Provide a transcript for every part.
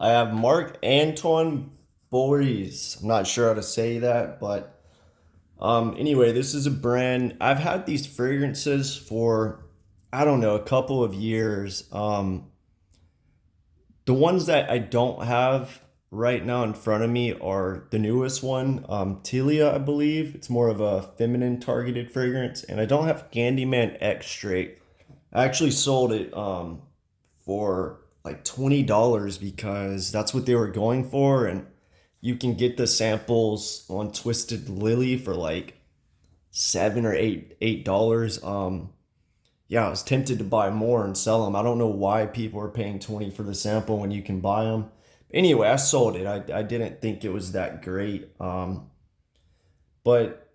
I have Marc-Antoine Boris. I'm not sure how to say that, but anyway, this is a brand. I've had these fragrances for I don't know, a couple of years. The ones that I don't have right now in front of me are the newest one, Tilia, I believe. It's more of a feminine targeted fragrance, and I don't have Candyman X Straight. I actually sold it for like $20 because that's what they were going for, and you can get the samples on Twisted Lily for like $7 or $8. Yeah, I was tempted to buy more and sell them. I don't know why people are paying 20 for the sample when you can buy them. Anyway, I sold it. I didn't think it was that great. But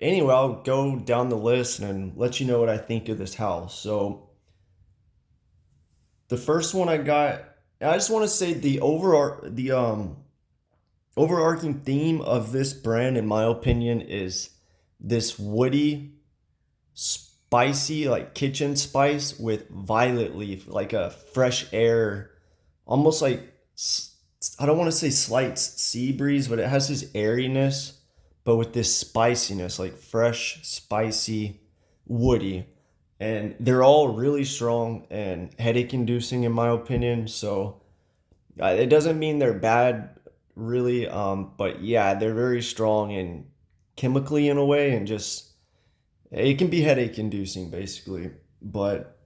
anyway, I'll go down the list and let you know what I think of this house. So the first one I got, I just want to say the overarching theme of this brand, in my opinion, is this woody, spicy, like kitchen spice with violet leaf, like a fresh air, almost like I don't want to say slight sea breeze, but it has this airiness, but with this spiciness, like fresh, spicy, woody. And they're all really strong and headache inducing, in my opinion. So it doesn't mean they're bad, really, but yeah, they're very strong and chemically in a way, and just it can be headache inducing, basically. But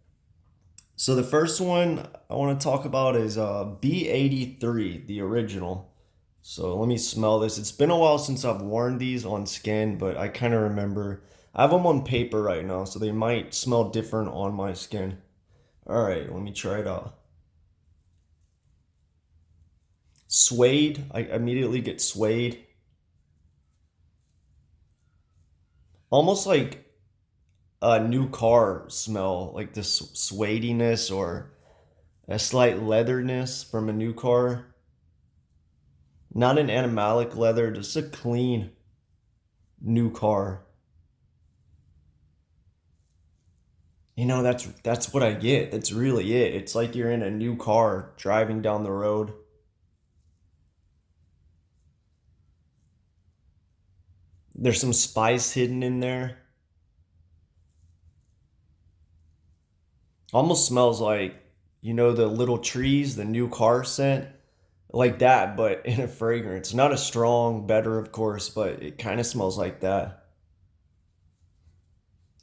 so the first one I want to talk about is B83, the original. So let me smell this. It's been a while since I've worn these on skin, but I kind of remember. I have them on paper right now, so they might smell different on my skin. All right, let me try it out. Suede. I immediately get suede. Almost like a new car smell, like this suediness or a slight leatherness from a new car. Not an animalic leather, just a clean new car. That's what I get. That's really it. It's like you're in a new car driving down the road. There's some spice hidden in there. Almost smells like, the little trees, the new car scent, like that, but in a fragrance. Not a strong, better, of course, but it kind of smells like that.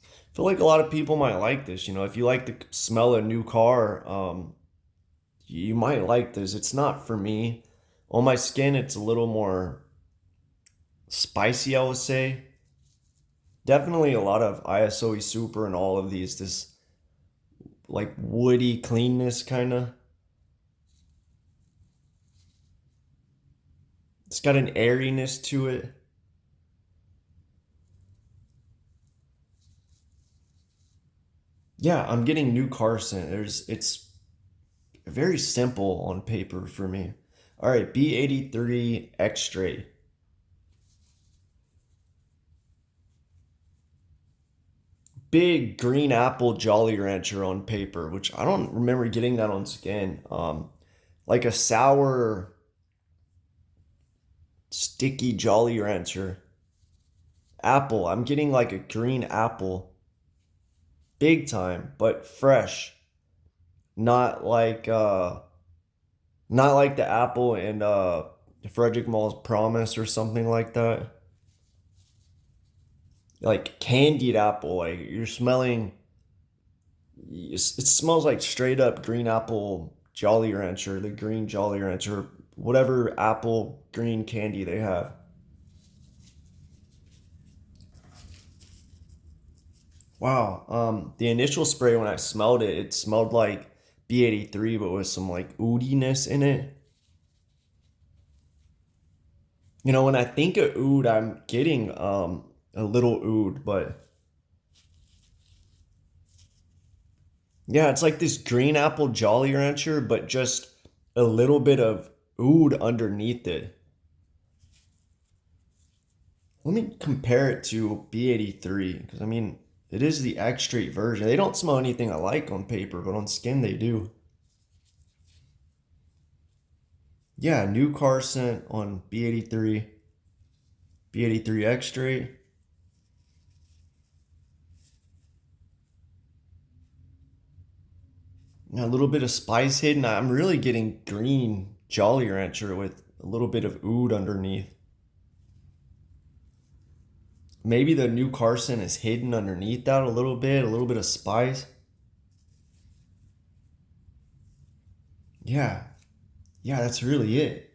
I feel like a lot of people might like this. If you like the smell of a new car, you might like this. It's not for me. On my skin, it's a little more spicy, I would say. Definitely a lot of ISOE super and all of these, this like woody cleanness kind of. It's got an airiness to it. Yeah, I'm getting new car scent. It's very simple on paper for me. All right, B83 X-Ray. Big green apple Jolly Rancher on paper, which I don't remember getting that on skin. Like a sour, sticky Jolly Rancher. Apple. I'm getting like a green apple, big time, but fresh. Not like uh, not like the apple in Frederick Mall's Promise or something like that. Like candied apple. Like you're smelling. It smells like straight up green apple Jolly Rancher, the green Jolly Rancher, whatever apple green candy they have. Wow. The initial spray when I smelled it, it smelled like B83, but with some like oudiness in it. When I think of oud, I'm getting a little oud, but yeah, it's like this green apple Jolly Rancher, but just a little bit of oud underneath it. Let me compare it to B83 because it is the X straight version. They don't smell anything I like on paper, but on skin they do. Yeah, new car scent on B83 X-Straight. A little bit of spice hidden. I'm really getting green Jolly Rancher with a little bit of oud underneath. Maybe the new car scent is hidden underneath that a little bit of spice. Yeah, yeah, that's really it.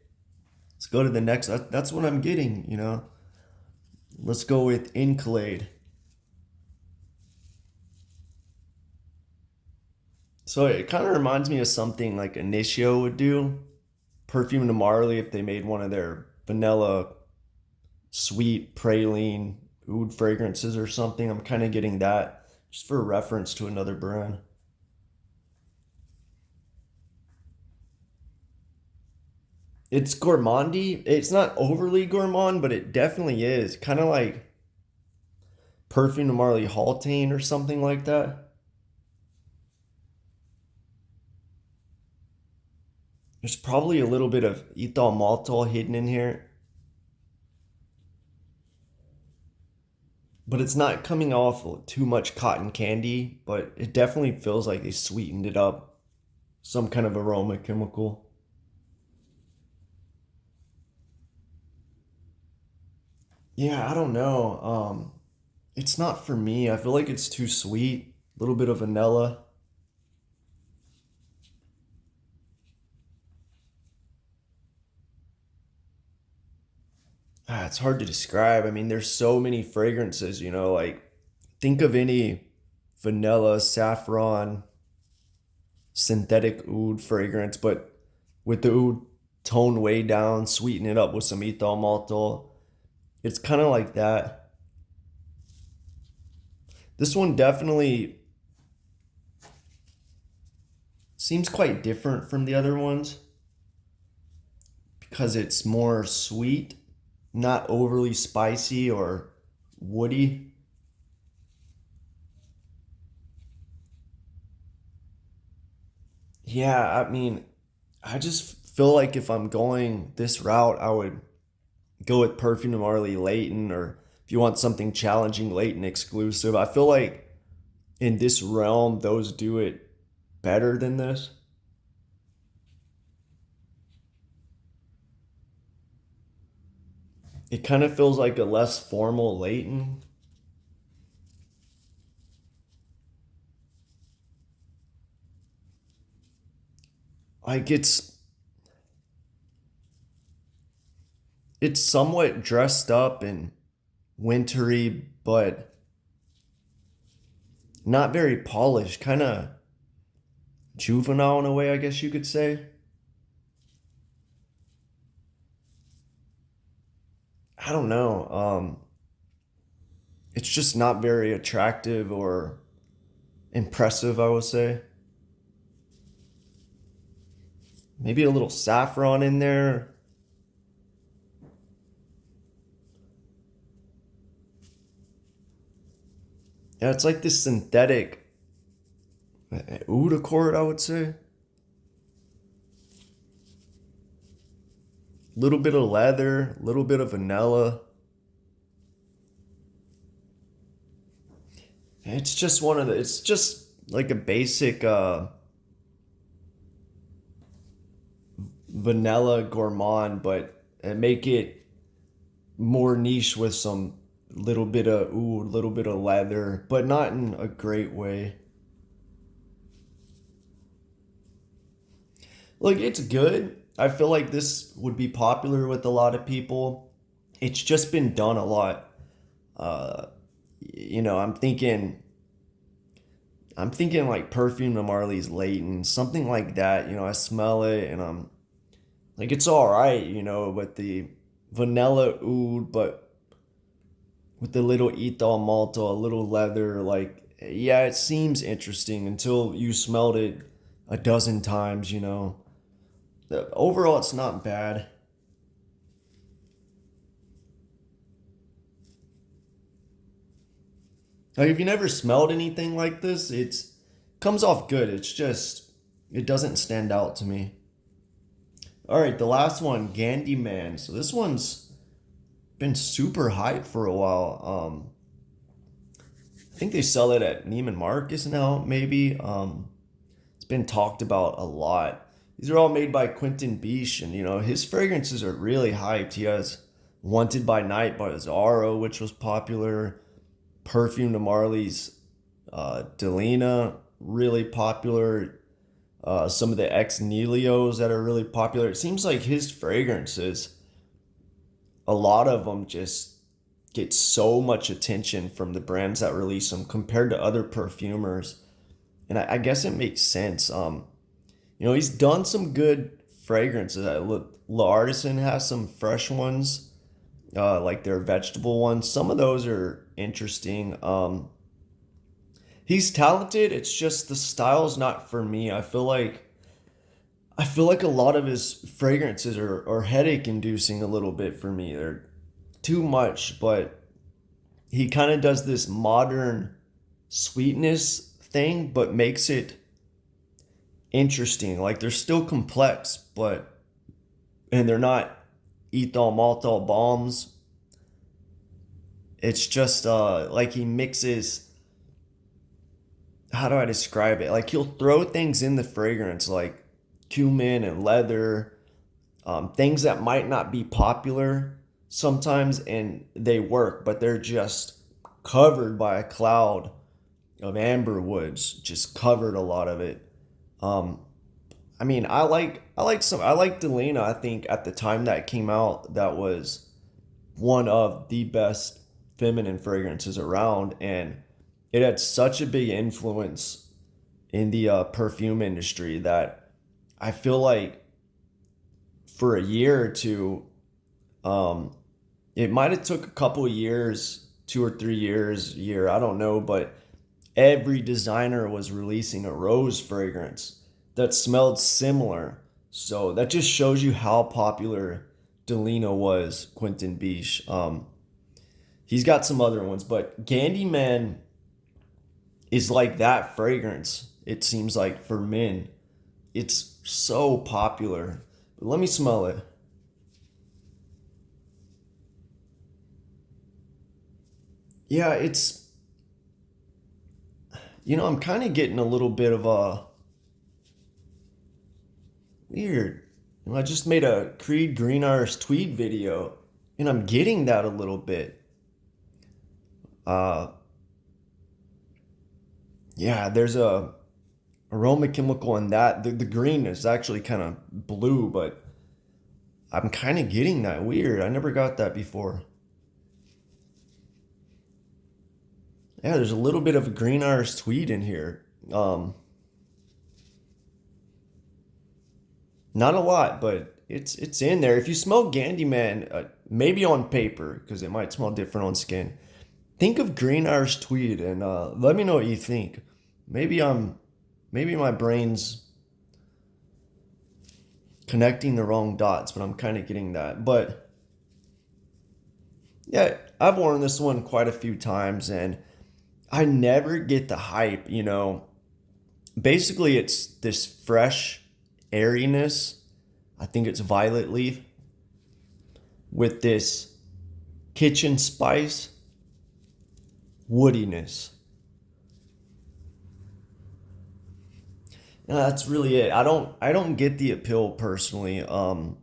Let's go to the next. That's what I'm getting. Let's go with Inclade. So it kind of reminds me of something like Initio would do. Perfume de Marley if they made one of their vanilla sweet praline oud fragrances or something. I'm kind of getting that just for reference to another brand. It's gourmandy. It's not overly gourmand, but it definitely is. Kind of like Perfume de Marley Haltane or something like that. There's probably a little bit of ethyl maltol hidden in here, but it's not coming off too much cotton candy, but it definitely feels like they sweetened it up. Some kind of aroma chemical. Yeah, I don't know. It's not for me. I feel like it's too sweet. A little bit of vanilla. It's hard to describe. I mean, there's so many fragrances. Like think of any vanilla, saffron, synthetic oud fragrance, but with the oud toned way down, sweeten it up with some ethyl maltol. It's kind of like that. This one definitely seems quite different from the other ones because it's more sweet, not overly spicy or woody. Yeah, I mean, I just feel like if I'm going this route, I would go with Perfume de Marley Leighton, or if you want something challenging, Leighton exclusive. I feel like in this realm, those do it better than this. It kind of feels like a less formal Leighton. Like it's somewhat dressed up and wintry, but not very polished. Kind of juvenile in a way, I guess you could say. I don't know. It's just not very attractive or impressive, I would say. Maybe a little saffron in there. Yeah, it's like this synthetic oud accord, I would say. A little bit of leather, a little bit of vanilla. It's just like a basic vanilla gourmand, but make it more niche with some little bit of little bit of leather, but not in a great way. Look, it's good. I feel like this would be popular with a lot of people. It's just been done a lot. Uh, I'm thinking like Perfume to Marley's Leighton, something like that. I smell it and I'm like, it's all right, but the vanilla oud, but with the little ethyl malta, a little leather, like, yeah, it seems interesting until you smelled it a dozen times. Overall, it's not bad. Like, if you never smelled anything like this, it's comes off good. It doesn't stand out to me. All right, the last one, Candyman. So this one's been super hyped for a while. I think they sell it at Neiman Marcus now, maybe. It's been talked about a lot. These are all made by Quentin Biche, and his fragrances are really hyped. He has Wanted by Night by Zara, which was popular. Perfume de Marley's Delina, really popular. Some of the ex Nelios that are really popular. It seems like his fragrances, a lot of them just get so much attention from the brands that release them compared to other perfumers. And I guess it makes sense. He's done some good fragrances. L'Artisan has some fresh ones, like their vegetable ones. Some of those are interesting. He's talented. It's just the style's not for me. I feel like a lot of his fragrances are headache inducing a little bit for me. They're too much, but he kind of does this modern sweetness thing, but makes it interesting. Like they're still complex, and they're not ethyl maltol bombs. It's just like he mixes, how do I describe it? Like he'll throw things in the fragrance like cumin and leather, things that might not be popular sometimes, and they work, but they're just covered by a cloud of amber woods, just covered a lot of it. Um, I mean, I like Delina. I think at the time that came out, that was one of the best feminine fragrances around, and it had such a big influence in the perfume industry that I feel like for a year or two, um, it might have took a couple of years, 2 or 3 years, a year, I don't know, but every designer was releasing a rose fragrance that smelled similar. So that just shows you how popular Delina was, Quentin Biche. He's got some other ones, but Candyman is like that fragrance, it seems like, for men. It's so popular. But let me smell it. Yeah, I'm kind of getting a little bit of a weird. I just made a Creed Green Irish Tweed video, and I'm getting that a little bit. Uh, yeah, there's a aroma chemical in that. The green is actually kind of blue, but I'm kind of getting that weird. I never got that before. Yeah, there's a little bit of a Green Irish Tweed in here. Not a lot, but it's in there. If you smell Candyman, maybe on paper, because it might smell different on skin. Think of Green Irish Tweed and let me know what you think. Maybe I'm, maybe my brain's connecting the wrong dots, but I'm kind of getting that. But yeah, I've worn this one quite a few times, and I never get the hype. Basically, it's this fresh airiness. I think it's violet leaf with this kitchen spice woodiness. And that's really it. I don't get the appeal personally. I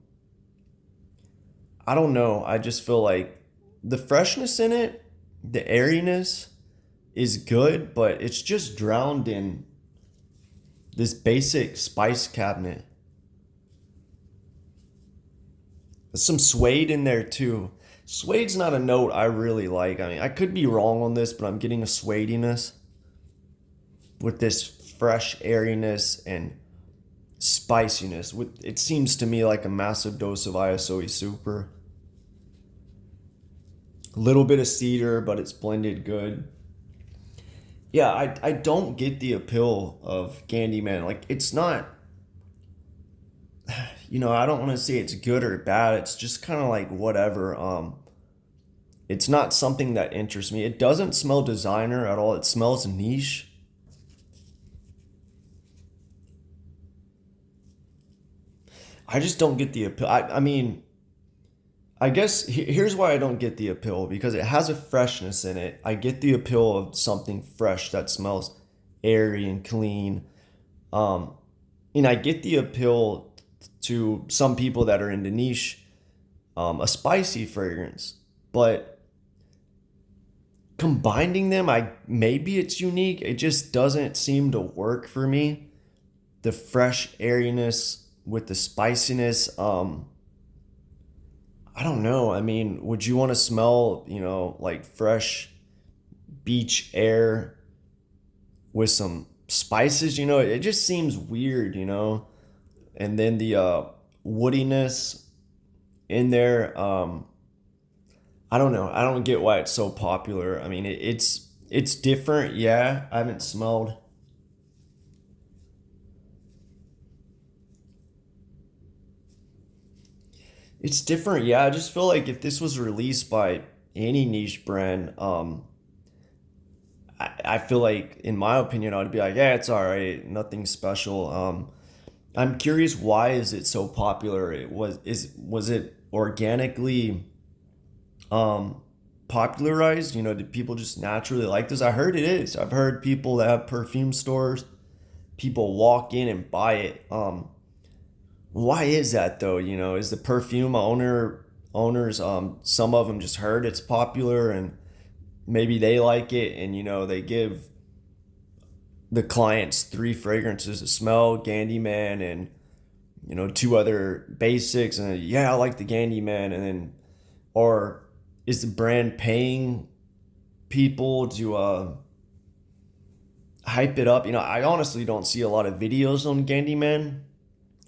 don't know. I just feel like the freshness in it, the airiness is good, but it's just drowned in this basic spice cabinet. There's some suede in there too. Suede's not a note I really like. I mean, I could be wrong on this, but I'm getting a suediness with this fresh airiness and spiciness. With it seems to me like a massive dose of ISOE Super. A little bit of cedar, but it's blended good. Yeah, I don't get the appeal of Candyman. Like it's not, I don't want to say it's good or bad. It's just kind of like whatever. It's not something that interests me. It doesn't smell designer at all. It smells niche. I just don't get the appeal. I mean, I guess here's why I don't get the appeal, because it has a freshness in it. I get the appeal of something fresh that smells airy and clean. Um, and I get the appeal to some people that are into niche, a spicy fragrance. But combining them, I maybe it's unique. It just doesn't seem to work for me. The fresh airiness with the spiciness. I don't know. I mean, would you want to smell, like fresh beach air with some spices? It just seems weird. And then the woodiness in there. I don't know. I don't get why it's so popular. I mean, it's different. Yeah, I haven't smelled. It's different. Yeah, I just feel like if this was released by any niche brand, I feel like, in my opinion, I'd be like, yeah, it's all right, nothing special. I'm curious, why is it so popular? Was it organically um, popularized? Did people just naturally like this? I heard it is. I've heard people that have perfume stores, people walk in and buy it. Why is that though? Is the perfume owners, some of them just heard it's popular and maybe they like it, and they give the clients three fragrances to smell, Candyman and two other basics, and yeah, I like the Candyman, and then, or is the brand paying people to hype it up? I honestly don't see a lot of videos on Candyman.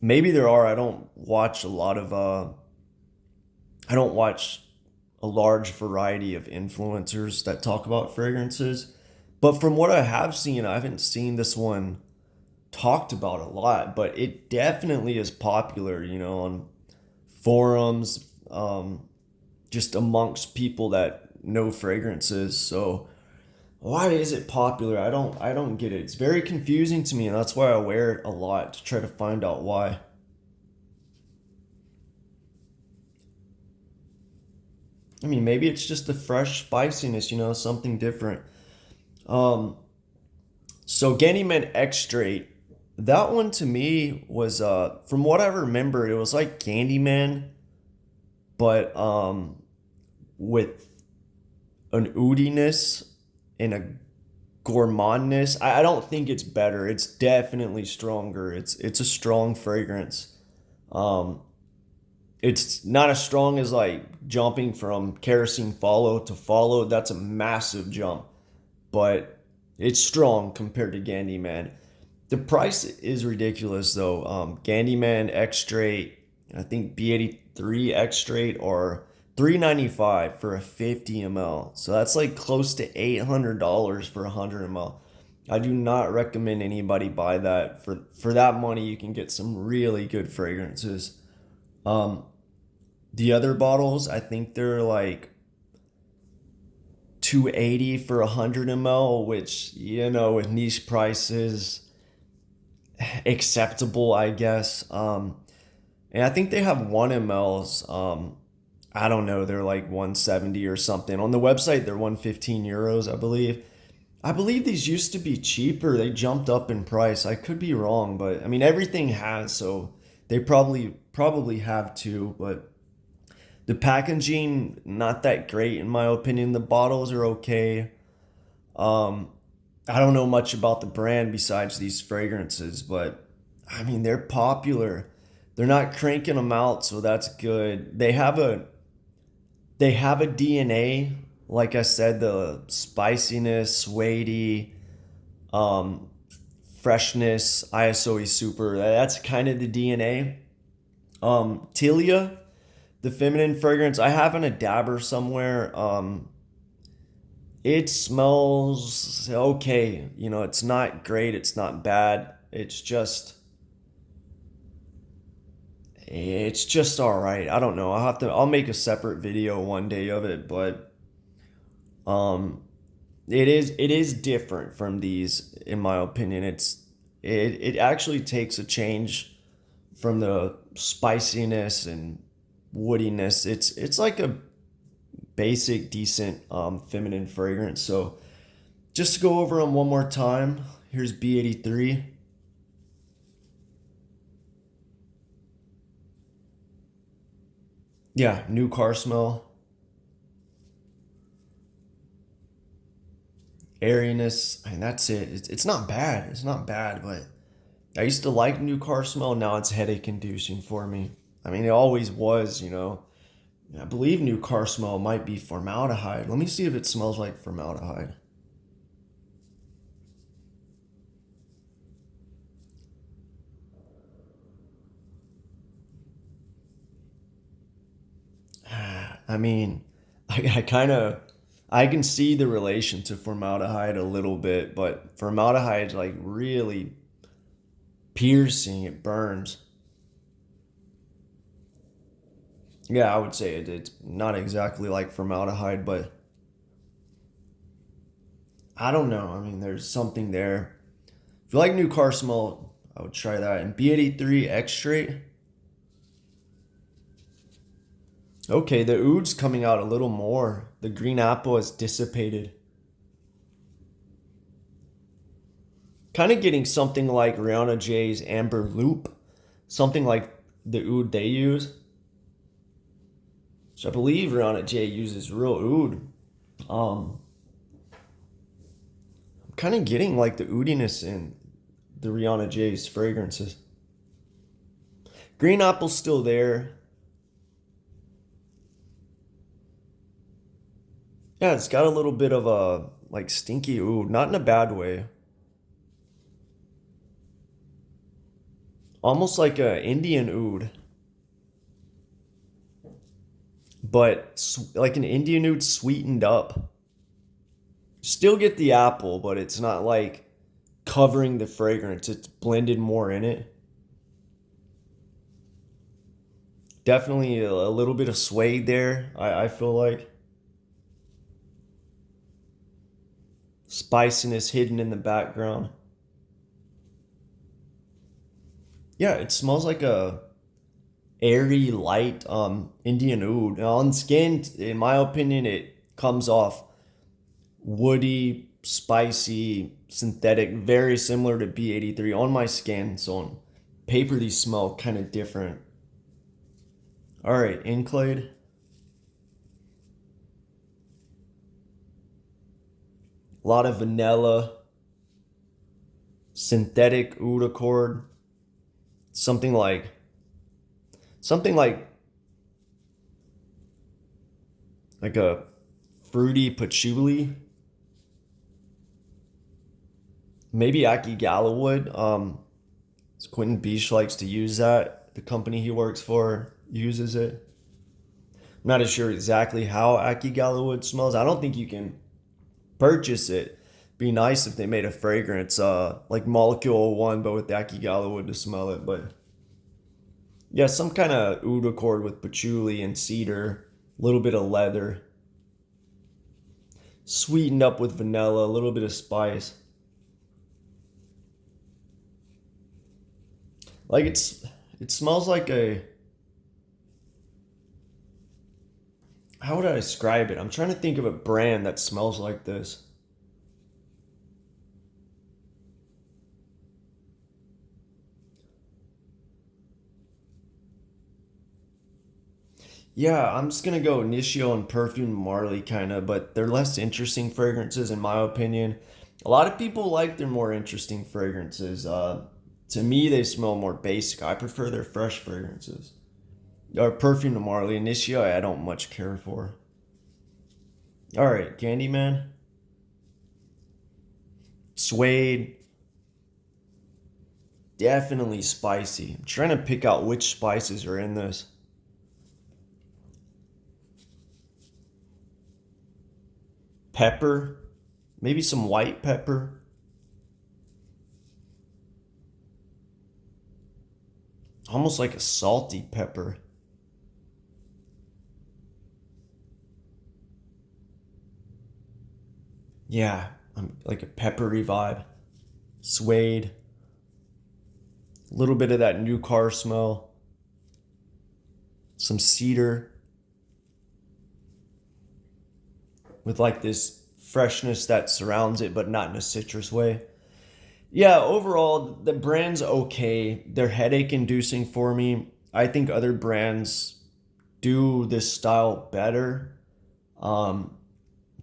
Maybe there are. I don't watch a large variety of influencers that talk about fragrances. But from what I have seen, I haven't seen this one talked about a lot, but it definitely is popular, on forums, just amongst people that know fragrances. So why is it popular? I don't get it. It's very confusing to me, and that's why I wear it a lot, to try to find out why. I mean, maybe it's just the fresh spiciness, something different. Um, so Gandyman X-Straight, that one to me was, from what I remember, it was like Candyman, but with an oudiness and a gourmandness. I don't think it's better. It's definitely stronger. It's a strong fragrance. Um, it's not as strong as like jumping from kerosene follow to follow. That's a massive jump, but it's strong compared to Candyman. The price is ridiculous though. Candyman X straight, I think B83 X straight, or 395 for a 50 ml. So that's like close to $800 for 100 ml. I do not recommend anybody buy that. For that money, you can get some really good fragrances. Um, the other bottles, I think they're like 280 for 100 ml, which, with niche prices, acceptable, I guess. And I think they have 1 mls. I don't know, they're like 170 or something. On the website, they're 115 euros, I believe. I believe these used to be cheaper. They jumped up in price. I could be wrong, but I mean, everything has, so they probably have to. But the packaging, not that great in my opinion. The bottles are okay. Um, I don't know much about the brand besides these fragrances, but I mean, they're popular. They're not cranking them out, so that's good. They have a DNA. Like I said, the spiciness, suede, um, freshness, ISO super. That's kind of the DNA. Tilia, the feminine fragrance, I have in a dabber somewhere. It smells okay. It's not great. It's not bad. It's just all right. I don't know. I'll make a separate video one day of it, but um, it is different from these, in my opinion. It actually takes a change from the spiciness and woodiness. It's like a basic, decent feminine fragrance. So just to go over them one more time, here's B83. Yeah, new car smell. Airiness, and that's it. It's not bad. It's not bad, but I used to like new car smell. Now it's headache inducing for me. I mean, it always was, you know. I believe new car smell might be formaldehyde. Let me see if it smells like formaldehyde. I mean, I kind of I can see the relation to formaldehyde a little bit, but formaldehyde's like really piercing. It burns. Yeah, I would say it's not exactly like formaldehyde, but I don't know. I mean, there's something there. If you like new car smell, I would try that. And B83 X-Straight. Okay, the oud's coming out a little more. The green apple has dissipated. Kind of getting something like Rihanna J's Amber Loop. Something like the oud they use. So I believe Rihanna J uses real oud. Um, I'm kind of getting like the oudiness in the Rihanna J's fragrances. Green apple's still there. Yeah, it's got a little bit of a like stinky oud, not in a bad way. Almost like a Indian oud, but like an Indian oud sweetened up. Still get the apple, but it's not like covering the fragrance. It's blended more in it. Definitely a little bit of suede there, I feel like. Spiciness hidden in the background. Yeah, it smells like a airy, light Indian oud. Now, on skin, in my opinion, it comes off woody, spicy, synthetic, very similar to B83 on my skin. So on paper, these smell kind of different. All right, Inclade. A lot of vanilla, synthetic oud accord. Something like something like a fruity patchouli. Maybe Aki Gallowwood. Quentin Beach likes to use that. The company he works for uses it. I'm not as sure exactly how Aki Gallowwood smells. I don't think you can purchase it. Be nice if they made a fragrance like Molecule One, but with Aki Gallowwood to smell it. But yeah, some kind of oud accord with patchouli and cedar, a little bit of leather, sweetened up with vanilla, a little bit of spice. Like it smells like a, how would I describe it? I'm trying to think of a brand that smells like this. Yeah, I'm just gonna go Nishio and Perfume Marley kind of, but they're less interesting fragrances in my opinion. A lot of people like their more interesting fragrances. To me, they smell more basic. I prefer their fresh fragrances. Or Perfume Marley and Nishio, I don't much care for. All right, Candyman, Suede, definitely spicy. I'm trying to pick out which spices are in this. Pepper, maybe some white pepper. Almost like a salty pepper. Yeah, like a peppery vibe. Suede. A little bit of that new car smell, some cedar with like this freshness that surrounds it, but not in a citrus way. Yeah, overall, the brand's okay. They're headache inducing for me. I think other brands do this style better. Um,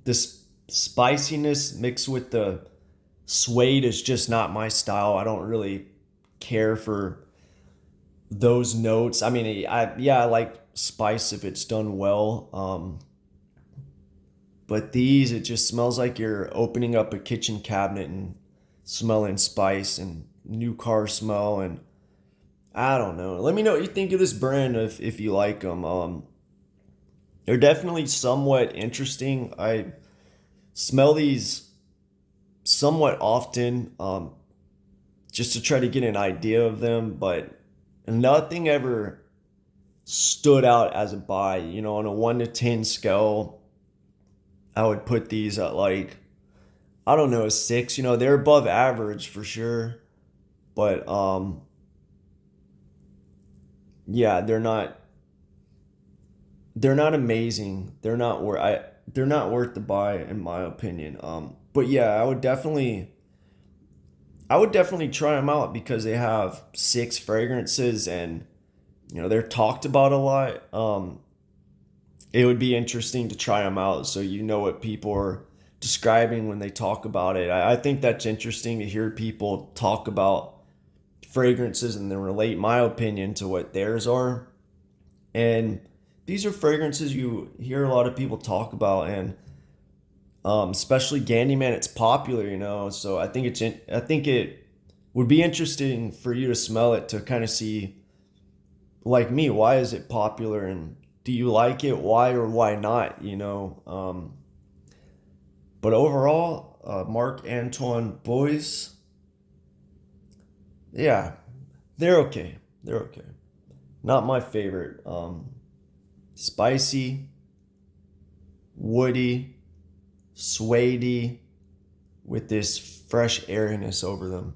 this spiciness mixed with the suede is just not my style. I don't really care for those notes. I mean, I like spice if it's done well. But these, it just smells like you're opening up a kitchen cabinet and smelling spice and new car smell. And I don't know. Let me know what you think of this brand if you like them. They're definitely somewhat interesting. I smell these somewhat often, just to try to get an idea of them, but nothing ever stood out as a buy. You know, on a 1 to 10 scale, I would put these at like, I don't know, a 6. You know, they're above average for sure, but yeah, they're not amazing. They're not worth the buy in my opinion. But yeah, I would definitely try them out because they have 6 fragrances, and you know they're talked about a lot. It would be interesting to try them out so you know what people are describing when they talk about it. I think that's interesting to hear people talk about fragrances and then relate my opinion to what theirs are. And these are fragrances you hear a lot of people talk about, and especially Candyman, it's popular, you know. So I think it would be interesting for you to smell it to kind of see, like me, why is it popular, and do you like it? Why or why not? You know. But overall, Marc-Antoine boys, yeah, they're okay. They're okay. Not my favorite. Spicy, woody, suedey, with this fresh airiness over them.